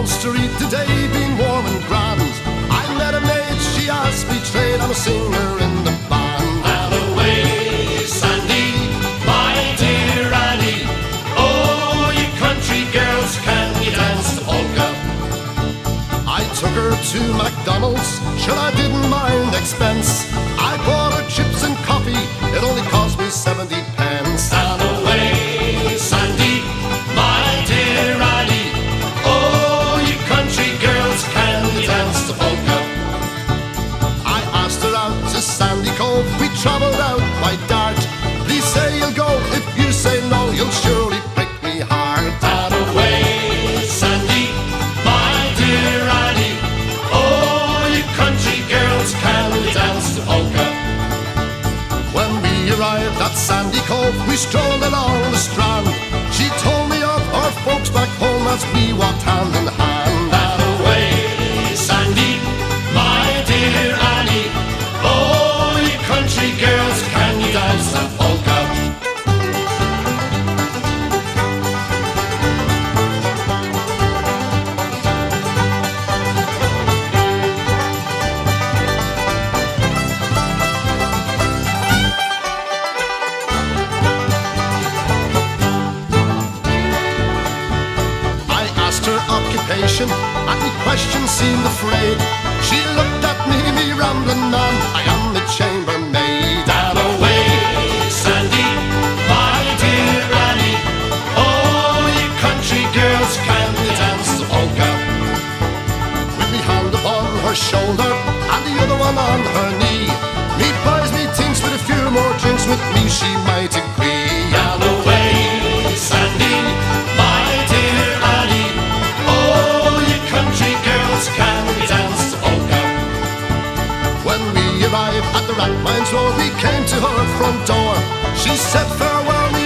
Munster eat today been warm and grand. I met a maid, she asked me trade, I'm a singer in the band. And away, Sandy, my dear Annie. Oh, you country girls, can you dance the polka? I took her to McDonald's, sure I didn't mind expense. I bought her chips and coffee, it only cost me 70 pence. And away, Sandy, my dear Annie. Oh, you country girls, can you dance the polka? I asked her out to Sandy Cove, we travelled out by Dart. Please say you'll go, if you say no, you'll surely break me heart. And away, Sandy, my dear Annie. Oh, you country girls, can you dance the polka? When we arrived at Sandy Cove, we strolled along the strand. She told me of our folks back home as we walked hand in hand. And away, Sandy, my dear Annie. Oh, you country girls, can you dance the polka? I asked her occupation, and the question seemed afraid. She looked at me rambling on, I am the chambermaid. And away, Sandy, my dear Annie. Oh, you country girls, can you dance the polka? With me hand upon her shoulder, and the other one on her knee, me buys me things with a few more drinks with me, she might agree. And away, Sandy, my dear Annie. Oh, you country girls, can you dance the polka? When we arrived at the Rathmines Road, we came to her front door. She said farewell